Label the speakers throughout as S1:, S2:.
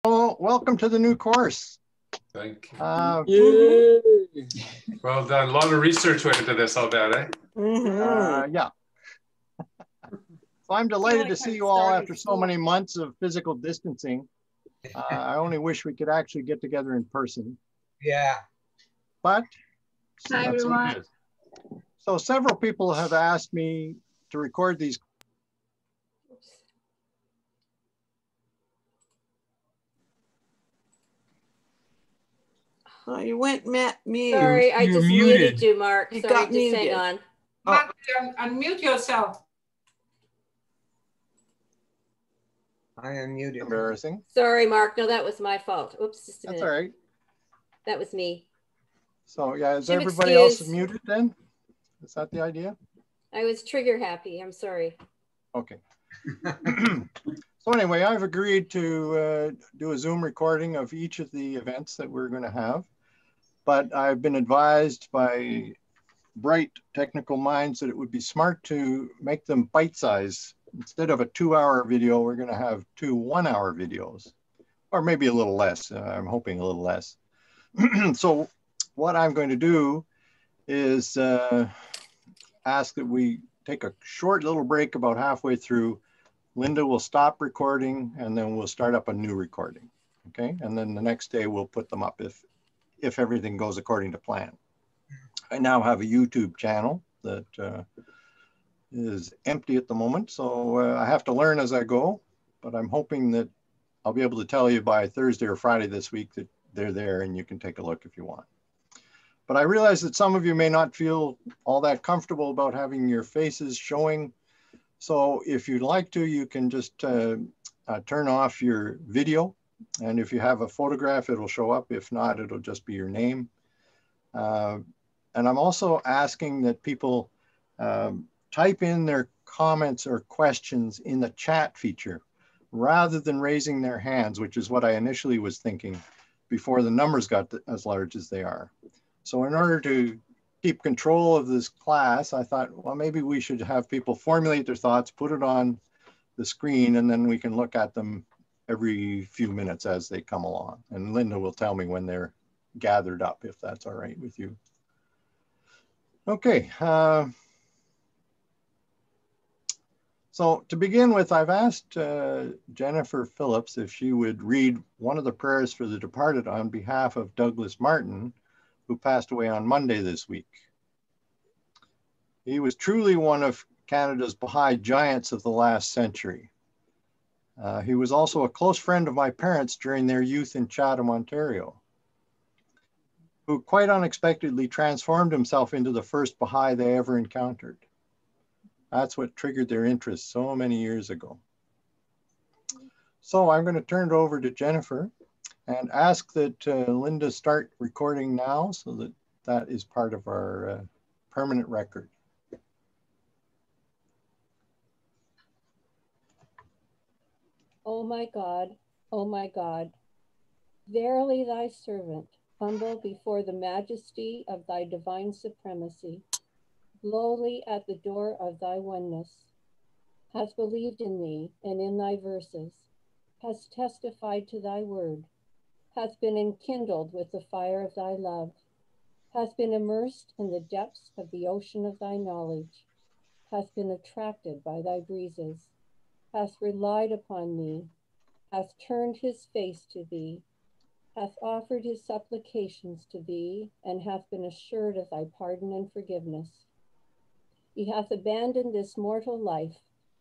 S1: Well, welcome to the new course.
S2: Thank you.
S3: Yay!
S2: Well done. A lot of research went into this, I'll bet, eh?
S1: Yeah. So I'm delighted to see you all after so many months of physical distancing. I only wish we could actually get together in person.
S4: Yeah.
S1: But
S5: hi, everyone.
S1: So several people have asked me to record these.
S3: Oh, you went mute.
S6: Sorry, I just muted you, Mark.
S3: You
S6: Sorry,
S3: got
S6: just
S3: muted.
S6: hang on.
S5: Mark, unmute yourself.
S4: I am muted.
S1: Embarrassing.
S6: Sorry, Mark. No, that was my fault. Oops, just a minute.
S1: That's all right.
S6: That was me.
S1: So yeah, is
S6: Should
S1: everybody else
S6: excuse.
S1: muted then? Is that the idea?
S6: I was trigger happy. I'm sorry.
S1: Okay. So anyway, I've agreed to do a Zoom recording of each of the events that we're going to have, but I've been advised by bright technical minds that it would be smart to make them bite-sized. Instead of a 2-hour video, we're going to have 2 1-hour videos, or maybe a little less. I'm hoping a little less. So what I'm going to do is ask that we take a short little break about halfway through. Linda will stop recording and then we'll start up a new recording. Okay, and then the next day we'll put them up if everything goes according to plan. I now have a YouTube channel that is empty at the moment, so I have to learn as I go, but I'm hoping that I'll be able to tell you by Thursday or Friday this week that they're there and you can take a look if you want. But I realize that some of you may not feel all that comfortable about having your faces showing. So if you'd like to, you can just turn off your video. And if you have a photograph, it'll show up. If not, it'll just be your name. And I'm also asking that people type in their comments or questions in the chat feature rather than raising their hands, which is what I initially was thinking before the numbers got as large as they are. So in order to keep control of this class, I thought, well, maybe we should have people formulate their thoughts, put it on the screen, and then we can look at them every few minutes as they come along. And Linda will tell me when they're gathered up, if that's all right with you. Okay. So to begin with, I've asked Jennifer Phillips if she would read one of the prayers for the departed on behalf of Douglas Martin, who passed away on Monday this week. He was truly one of Canada's Baha'i giants of the last century. He was also a close friend of my parents during their youth in Chatham, Ontario, who quite unexpectedly transformed himself into the first Baha'i they ever encountered. That's what triggered their interest so many years ago. So I'm going to turn it over to Jennifer and ask that Linda start recording now so that that is part of our permanent record.
S6: Oh my God, verily thy servant, humble before the majesty of thy divine supremacy, lowly at the door of thy oneness, has believed in thee and in thy verses, has testified to thy word, has been enkindled with the fire of thy love, has been immersed in the depths of the ocean of thy knowledge, has been attracted by thy breezes, hath relied upon thee, hath turned his face to thee, hath offered his supplications to thee, and hath been assured of thy pardon and forgiveness. He hath abandoned this mortal life,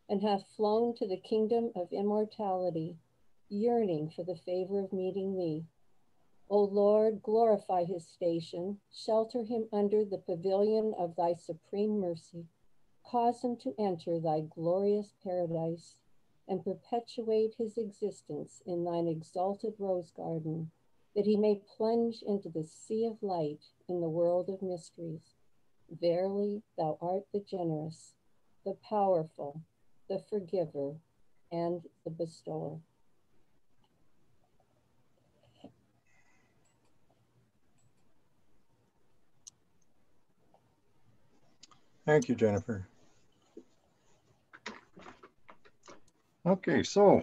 S6: and hath flown to the kingdom of immortality, yearning for the favor of meeting thee. O Lord, glorify his station, shelter him under the pavilion of thy supreme mercy, cause him to enter thy glorious paradise, and perpetuate his existence in thine exalted rose garden, that he may plunge into the sea of light in the world of mysteries. Verily, thou art the generous, the powerful, the forgiver, and the bestower.
S1: Thank you, Jennifer. Okay, so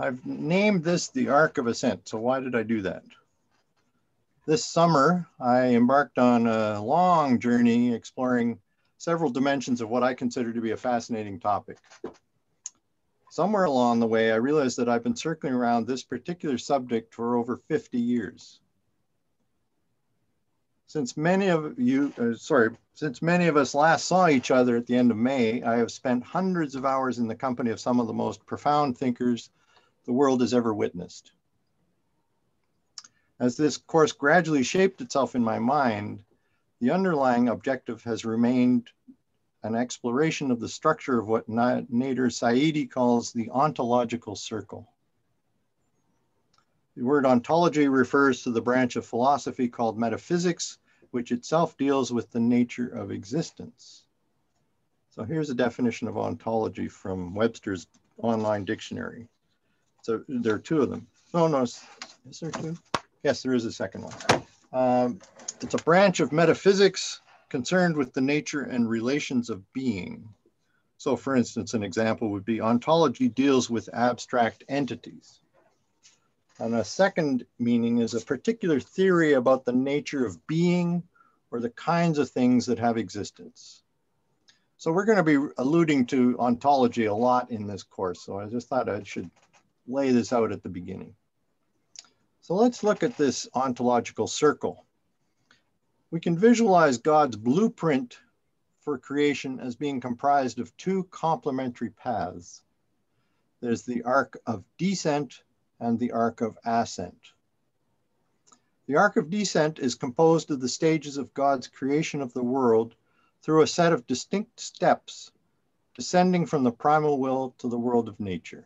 S1: I've named this the Arc of Ascent. So why did I do that? This summer, I embarked on a long journey exploring several dimensions of what I consider to be a fascinating topic. Somewhere along the way, I realized that I've been circling around this particular subject for over 50 years. Since many of us last saw each other at the end of May, I have spent hundreds of hours in the company of some of the most profound thinkers the world has ever witnessed. As this course gradually shaped itself in my mind, the underlying objective has remained an exploration of the structure of what Nader Saidi calls the ontological circle. The word ontology refers to the branch of philosophy called metaphysics, which itself deals with the nature of existence. So here's a definition of ontology from Webster's online dictionary. So there are two of them. No, is there two? Yes, there is a second one. It's a branch of metaphysics concerned with the nature and relations of being. So for instance, an example would be ontology deals with abstract entities. And a second meaning is a particular theory about the nature of being or the kinds of things that have existence. So we're going to be alluding to ontology a lot in this course. So I just thought I should lay this out at the beginning. So let's look at this ontological circle. We can visualize God's blueprint for creation as being comprised of two complementary paths. There's the arc of descent and the arc of ascent. The arc of descent is composed of the stages of God's creation of the world through a set of distinct steps, descending from the primal will to the world of nature.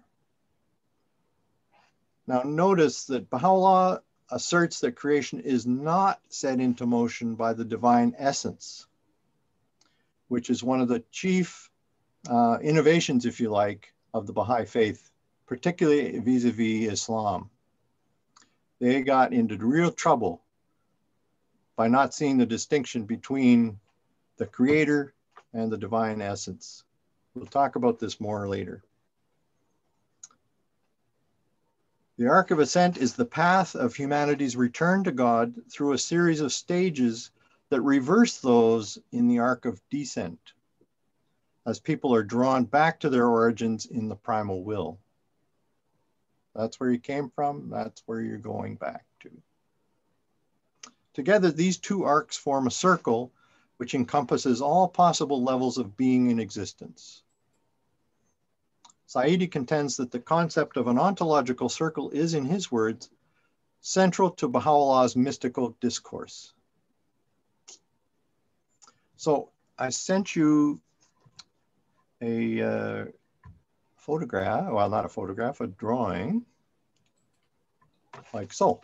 S1: Now notice that Baha'u'llah asserts that creation is not set into motion by the divine essence, which is one of the chief innovations, if you like, of the Baha'i faith, particularly vis-a-vis Islam. They got into real trouble by not seeing the distinction between the creator and the divine essence. We'll talk about this more later. The arc of ascent is the path of humanity's return to God through a series of stages that reverse those in the arc of descent, as people are drawn back to their origins in the primal will. That's where you came from, that's where you're going back to. Together, these two arcs form a circle which encompasses all possible levels of being in existence. Saidi contends that the concept of an ontological circle is, in his words, central to Baha'u'llah's mystical discourse. So I sent you a photograph, well, not a photograph, a drawing, like so.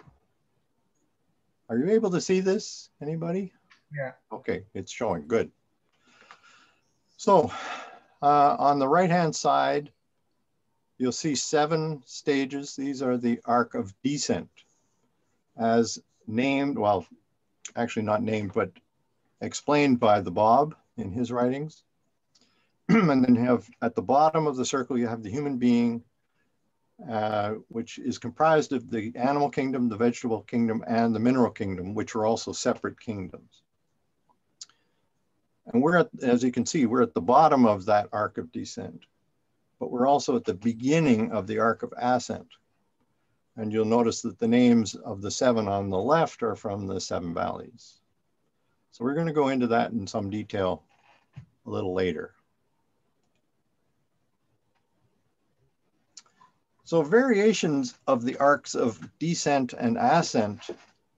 S1: Are you able to see this, anybody?
S4: Yeah.
S1: Okay, it's showing, good. So on the right-hand side, you'll see 7 stages. These are the arc of descent, as named, well, actually not named, but explained by the Bab in his writings. And then you have, at the bottom of the circle, you have the human being, which is comprised of the animal kingdom, the vegetable kingdom, and the mineral kingdom, which are also separate kingdoms. And we're at, as you can see, we're at the bottom of that arc of descent, but we're also at the beginning of the arc of ascent. And you'll notice that the names of the 7 on the left are from the 7 valleys. So we're going to go into that in some detail a little later. So variations of the arcs of descent and ascent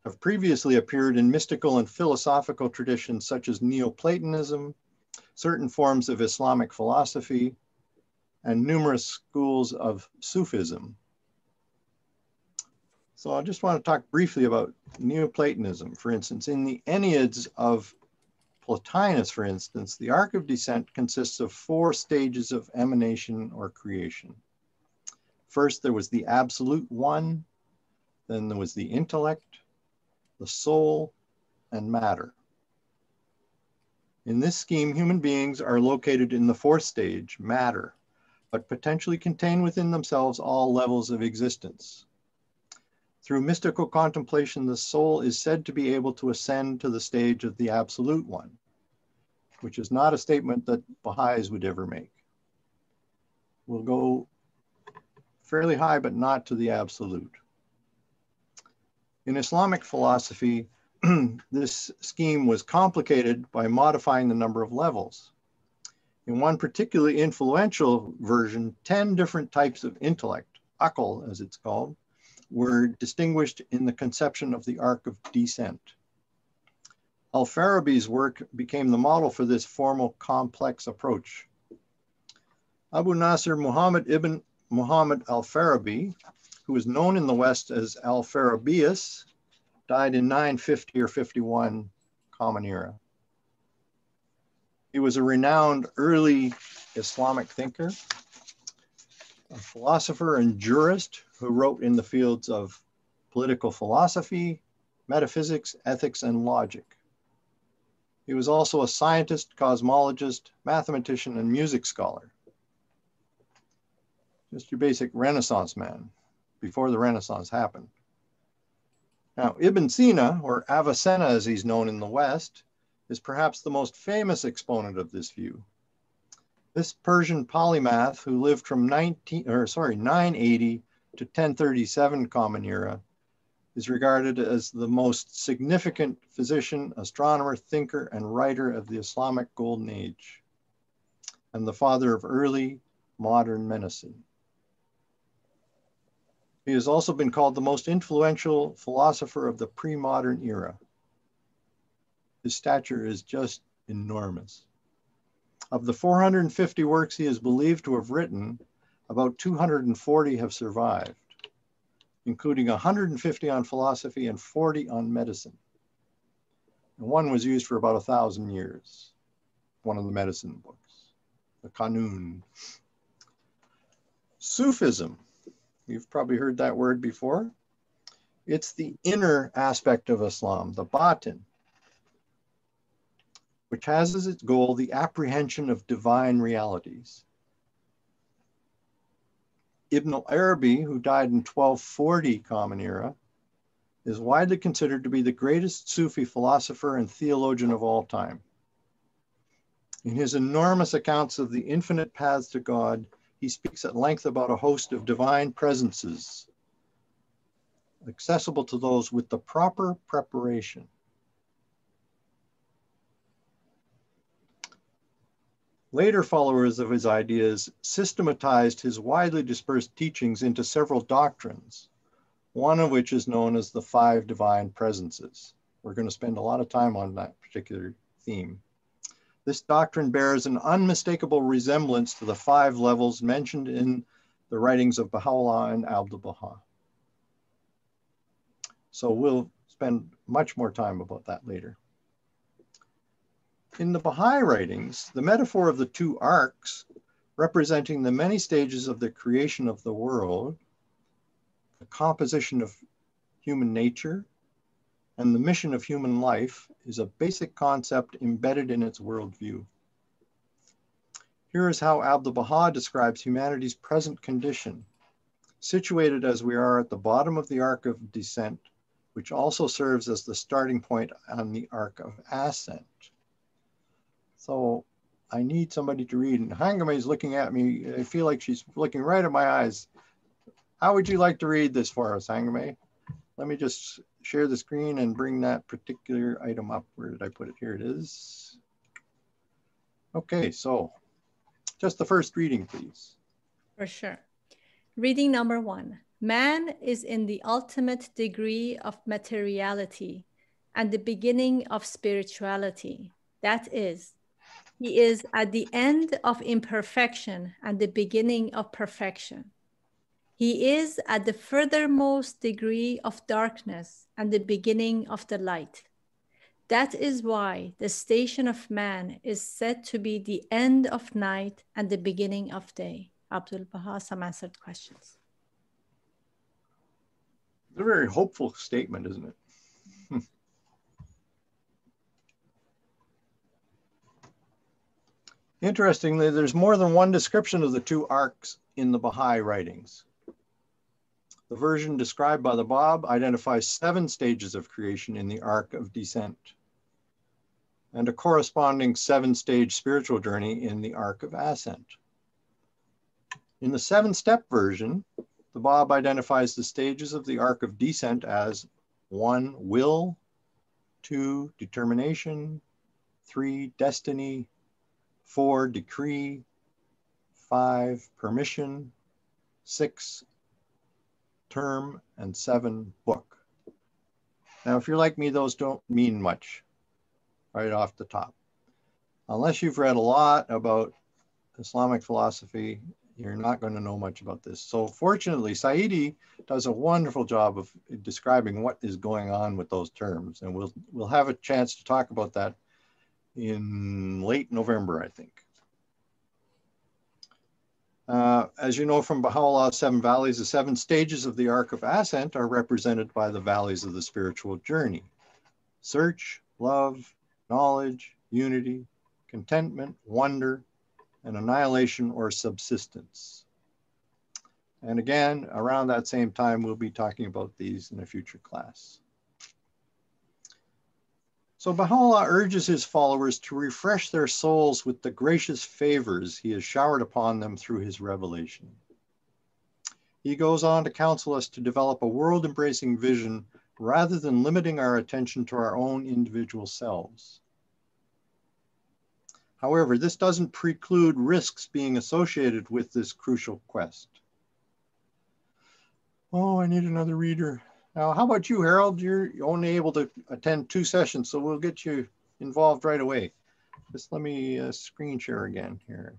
S1: have previously appeared in mystical and philosophical traditions such as Neoplatonism, certain forms of Islamic philosophy, and numerous schools of Sufism. So I just want to talk briefly about Neoplatonism. For instance, in the Enneads of Plotinus, for instance, the arc of descent consists of 4 stages of emanation or creation. First, there was the absolute one, then there was the intellect, the soul, and matter. In this scheme, human beings are located in the 4th stage, matter, but potentially contain within themselves all levels of existence. Through mystical contemplation, the soul is said to be able to ascend to the stage of the Absolute One, which is not a statement that Baha'is would ever make. We'll go fairly high, but not to the absolute. In Islamic philosophy, this scheme was complicated by modifying the number of levels. In one particularly influential version, 10 different types of intellect, aql as it's called, were distinguished in the conception of the arc of descent. Al-Farabi's work became the model for this formal complex approach. Abu Nasr Muhammad ibn Muhammad al-Farabi, who is known in the West as Al-Farabius, died in 950 or 51 Common Era. He was a renowned early Islamic thinker, a philosopher and jurist who wrote in the fields of political philosophy, metaphysics, ethics, and logic. He was also a scientist, cosmologist, mathematician, and music scholar. Just your basic Renaissance man, before the Renaissance happened. Now, Ibn Sina, or Avicenna as he's known in the West, is perhaps the most famous exponent of this view. This Persian polymath who lived from 980 to 1037 Common Era is regarded as the most significant physician, astronomer, thinker, and writer of the Islamic Golden Age, and the father of early modern medicine. He has also been called the most influential philosopher of the pre-modern era. His stature is just enormous. Of the 450 works he is believed to have written, about 240 have survived, including 150 on philosophy and 40 on medicine. And one was used for about 1,000 years, one of the medicine books, the Qanun. Sufism, you've probably heard that word before. It's the inner aspect of Islam, the batin, which has as its goal the apprehension of divine realities. Ibn al-Arabi, who died in 1240 Common Era, is widely considered to be the greatest Sufi philosopher and theologian of all time. In his enormous accounts of the infinite paths to God, he speaks at length about a host of divine presences, accessible to those with the proper preparation. Later followers of his ideas systematized his widely dispersed teachings into several doctrines, one of which is known as the 5 divine presences. We're going to spend a lot of time on that particular theme. This doctrine bears an unmistakable resemblance to the 5 levels mentioned in the writings of Baha'u'llah and Abdu'l-Baha. So we'll spend much more time about that later. In the Baha'i writings, the metaphor of the 2 arcs, representing the many stages of the creation of the world, the composition of human nature, and the mission of human life, is a basic concept embedded in its worldview. Here is how Abdu'l-Baha describes humanity's present condition, situated as we are at the bottom of the arc of descent, which also serves as the starting point on the arc of ascent. So I need somebody to read, and Hangame is looking at me. I feel like she's looking right at my eyes. How would you like to read this for us, Hangame? Let me just share the screen and bring that particular item up. Where did I put it? Here it is. Okay, so just the first reading, please.
S7: For sure. Reading number 1. Man is in the ultimate degree of materiality and the beginning of spirituality. That is, he is at the end of imperfection and the beginning of perfection. He is at the furthermost degree of darkness and the beginning of the light. That is why the station of man is said to be the end of night and the beginning of day. Abdu'l-Baha, some answered questions.
S1: It's a very hopeful statement, isn't it? Interestingly, there's more than one description of the two arcs in the Baha'i writings. The version described by the Bab identifies 7 stages of creation in the arc of descent, and a corresponding 7-stage spiritual journey in the arc of ascent. In the 7-step version, the Bab identifies the stages of the arc of descent as 1, will, 2, determination, 3, destiny, 4, decree, 5, permission, 6, term, and 7, book. Now, if you're like me, those don't mean much right off the top. Unless you've read a lot about Islamic philosophy, you're not going to know much about this. So fortunately, Saidi does a wonderful job of describing what is going on with those terms. And we'll have a chance to talk about that in late November, I think. As you know from Baha'u'llah's 7 valleys, the 7 stages of the arc of ascent are represented by the valleys of the spiritual journey: search, love, knowledge, unity, contentment, wonder, and annihilation or subsistence. And again, around that same time, we'll be talking about these in a future class. So Baha'u'llah urges his followers to refresh their souls with the gracious favors he has showered upon them through his revelation. He goes on to counsel us to develop a world-embracing vision rather than limiting our attention to our own individual selves. However, this doesn't preclude risks being associated with this crucial quest. Oh, I need another reader. Now, how about you, Harold? You're only able to attend 2 sessions, so we'll get you involved right away. Just let me screen share again here.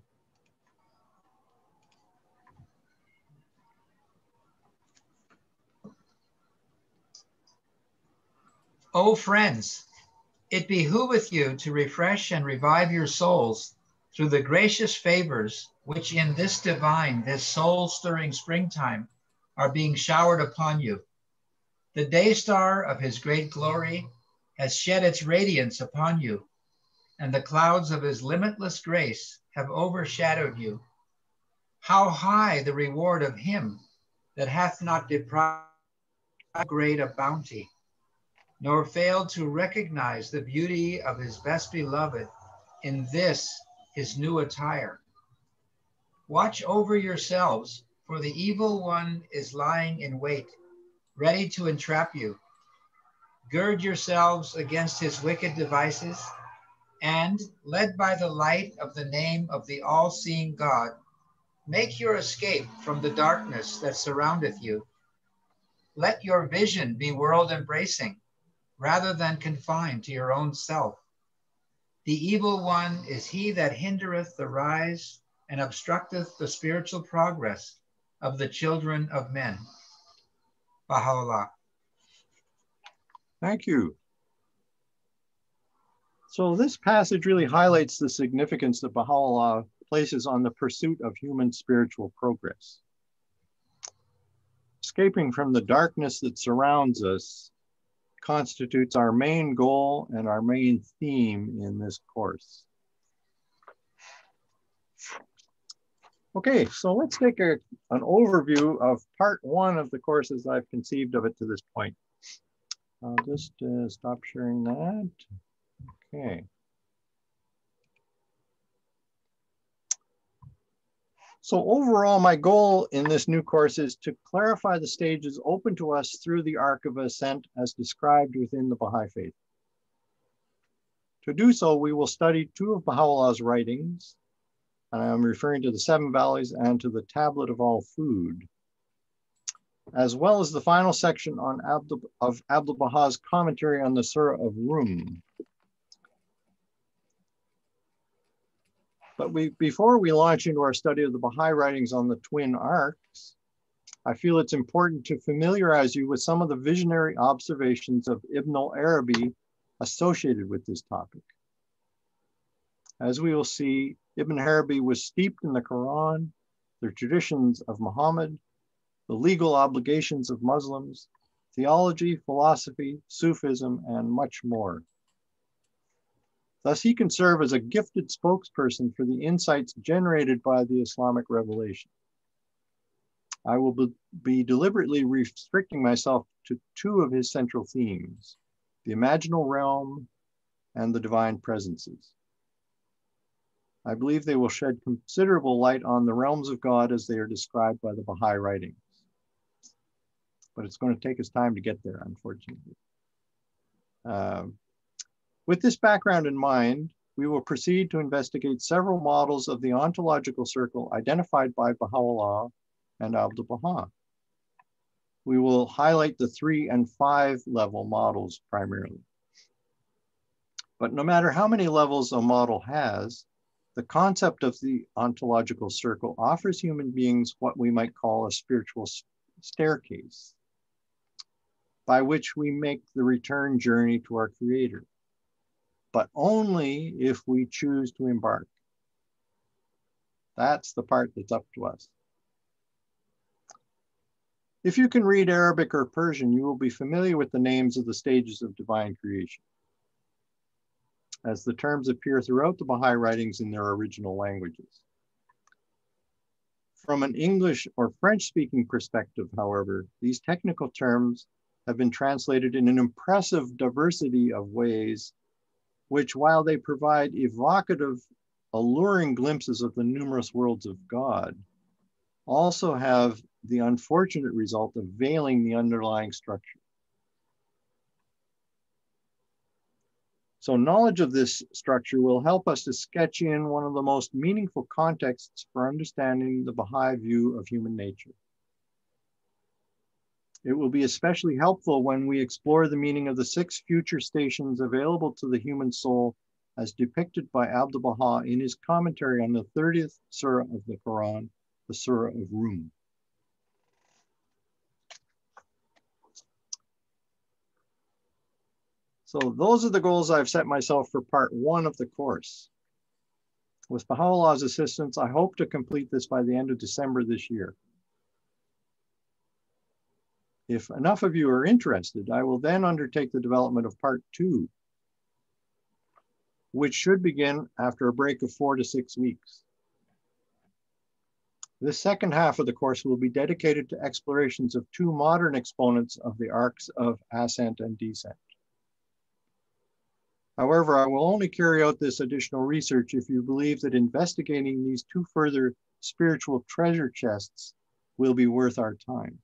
S4: O friends, it behooveth you to refresh and revive your souls through the gracious favors which in this divine, this soul-stirring springtime are being showered upon you. The day star of his great glory has shed its radiance upon you, and the clouds of his limitless grace have overshadowed you. How high the reward of him that hath not deprived great of bounty, nor failed to recognize the beauty of his best beloved in this his new attire. Watch over yourselves, for the evil one is lying in wait, ready to entrap you. Gird yourselves against his wicked devices, and, led by the light of the name of the all-seeing God, make your escape from the darkness that surroundeth you. Let your vision be world-embracing, rather than confined to your own self. The evil one is he that hindereth the rise and obstructeth the spiritual progress of the children of men. Baha'u'llah.
S1: Thank you. So this passage really highlights the significance that Baha'u'llah places on the pursuit of human spiritual progress. Escaping from the darkness that surrounds us constitutes our main goal and our main theme in this course. Okay, so let's take an overview of part 1 of the course as I've conceived of it to this point. I'll just stop sharing that. Okay. So overall, my goal in this new course is to clarify the stages open to us through the Arc of Ascent as described within the Baha'i Faith. To do so, we will study 2 of Baha'u'llah's writings, and I am referring to the 7 Valleys and to the Tablet of All Food, as well as the final section on Abdul Baha's commentary on the Surah of Rum. But before we launch into our study of the Baha'i writings on the twin arcs, I feel it's important to familiarize you with some of the visionary observations of Ibn al-Arabi associated with this topic. As we will see, Ibn Arabi was steeped in the Quran, the traditions of Muhammad, the legal obligations of Muslims, theology, philosophy, Sufism, and much more. Thus, he can serve as a gifted spokesperson for the insights generated by the Islamic revelation. I will be deliberately restricting myself to two of his central themes, the imaginal realm and the divine presences. I believe they will shed considerable light on the realms of God as they are described by the Baha'i writings. But it's going to take us time to get there, unfortunately. With this background in mind, we will proceed to investigate several models of the ontological circle identified by Baha'u'llah and Abdu'l-Baha. We will highlight the 3 and 5 level models primarily. But no matter how many levels a model has, the concept of the ontological circle offers human beings what we might call a spiritual staircase, by which we make the return journey to our Creator, but only if we choose to embark. That's the part that's up to us. If you can read Arabic or Persian, you will be familiar with the names of the stages of divine creation, as the terms appear throughout the Baha'i writings in their original languages. From an English or French-speaking perspective, however, these technical terms have been translated in an impressive diversity of ways, which, while they provide evocative, alluring glimpses of the numerous worlds of God, also have the unfortunate result of veiling the underlying structure. So knowledge of this structure will help us to sketch in one of the most meaningful contexts for understanding the Baha'i view of human nature. It will be especially helpful when we explore the meaning of the 6 future stations available to the human soul as depicted by Abdu'l-Baha in his commentary on the 30th surah of the Quran, the Surah of Rum. So those are the goals I've set myself for part 1 of the course. With Baha'u'llah's assistance, I hope to complete this by the end of December this year. If enough of you are interested, I will then undertake the development of part 2, which should begin after a break of 4 to 6 weeks. This second half of the course will be dedicated to explorations of 2 modern exponents of the arcs of ascent and descent. However, I will only carry out this additional research if you believe that investigating these 2 further spiritual treasure chests will be worth our time.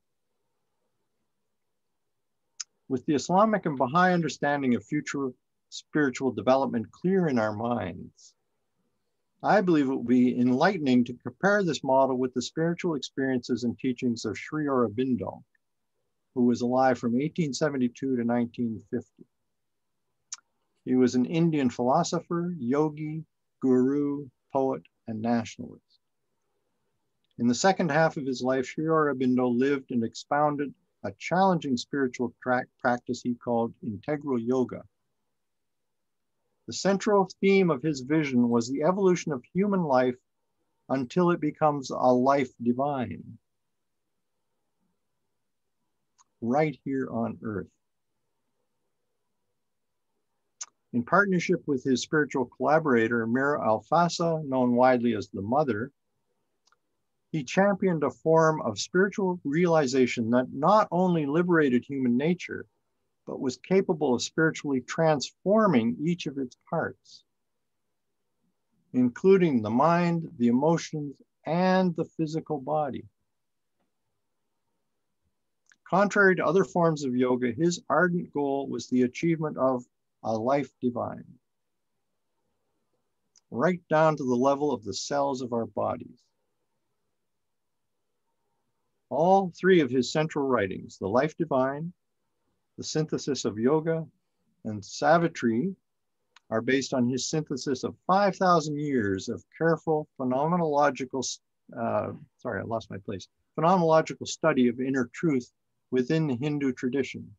S1: With the Islamic and Baha'i understanding of future spiritual development clear in our minds, I believe it will be enlightening to compare this model with the spiritual experiences and teachings of Sri Aurobindo, who was alive from 1872 to 1950. He was an Indian philosopher, yogi, guru, poet, and nationalist. In the second half of his life, Sri Aurobindo lived and expounded a challenging spiritual practice he called integral yoga. The central theme of his vision was the evolution of human life until it becomes a life divine, right here on earth. In partnership with his spiritual collaborator, Mira Alfasa, known widely as the Mother, he championed a form of spiritual realization that not only liberated human nature, but was capable of spiritually transforming each of its parts, including the mind, the emotions, and the physical body. Contrary to other forms of yoga, his ardent goal was the achievement of a life divine, right down to the level of the cells of our bodies. All 3 of his central writings, The Life Divine, The Synthesis of Yoga, and Savitri, are based on his synthesis of 5,000 years of careful phenomenological study of inner truth within the Hindu tradition,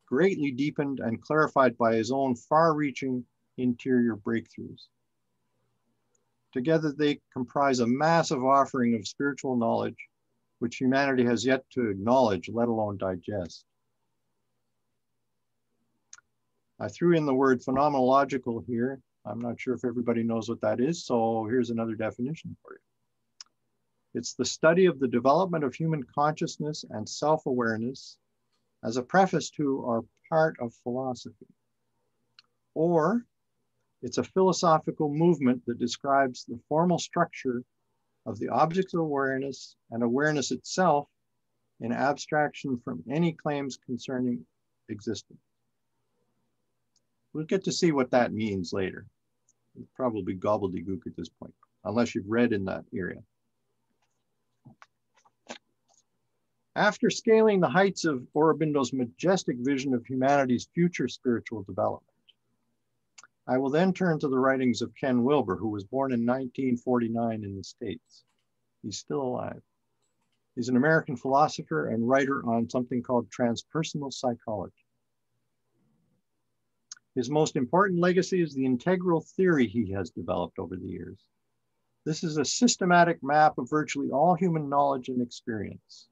S1: greatly deepened and clarified by his own far-reaching interior breakthroughs. Together, they comprise a massive offering of spiritual knowledge, which humanity has yet to acknowledge, let alone digest. I threw in the word phenomenological here. I'm not sure if everybody knows what that is, so here's another definition for you. It's the study of the development of human consciousness and self-awareness as a preface to or part of philosophy. Or it's a philosophical movement that describes the formal structure of the objects of awareness and awareness itself in abstraction from any claims concerning existence. We'll get to see what that means later. It's probably gobbledygook at this point, unless you've read in that area. After scaling the heights of Aurobindo's majestic vision of humanity's future spiritual development, I will then turn to the writings of Ken Wilber, who was born in 1949 in the States. He's still alive. He's an American philosopher and writer on something called transpersonal psychology. His most important legacy is the integral theory he has developed over the years. This is a systematic map of virtually all human knowledge and experience.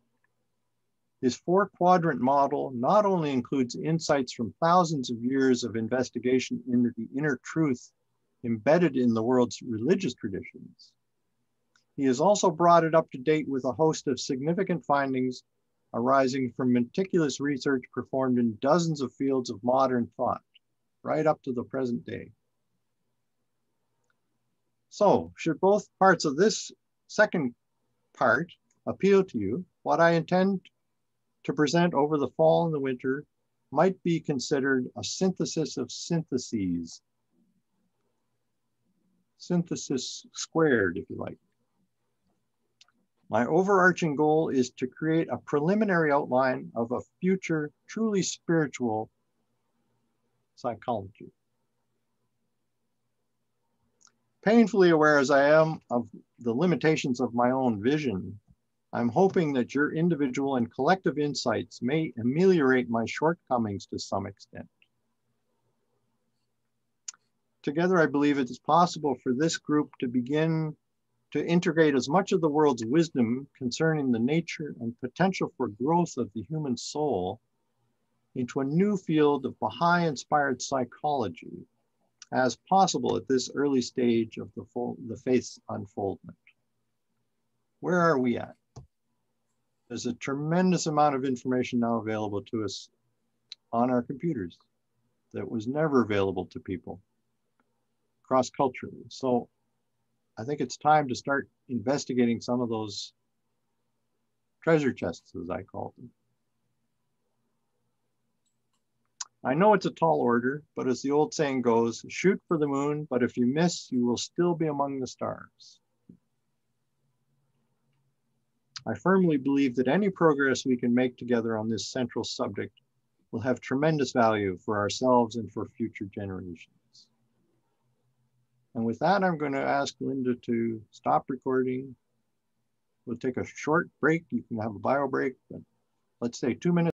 S1: His four-quadrant model not only includes insights from thousands of years of investigation into the inner truth embedded in the world's religious traditions, he has also brought it up to date with a host of significant findings arising from meticulous research performed in dozens of fields of modern thought, right up to the present day. So, should both parts of this second part appeal to you, what I intend to present over the fall and the winter might be considered a synthesis of syntheses. Synthesis squared, if you like. My overarching goal is to create a preliminary outline of a future truly spiritual psychology. Painfully aware as I am of the limitations of my own vision, I'm hoping that your individual and collective insights may ameliorate my shortcomings to some extent. Together, I believe it is possible for this group to begin to integrate as much of the world's wisdom concerning the nature and potential for growth of the human soul into a new field of Baha'i-inspired psychology as possible at this early stage of the faith's unfoldment. Where are we at? There's a tremendous amount of information now available to us on our computers that was never available to people cross-culturally. So I think it's time to start investigating some of those treasure chests, as I call them. I know it's a tall order, but as the old saying goes, shoot for the moon, but if you miss, you will still be among the stars. I firmly believe that any progress we can make together on this central subject will have tremendous value for ourselves and for future generations. And with that, I'm going to ask Linda to stop recording. We'll take a short break. You can have a bio break, but let's say 2 minutes.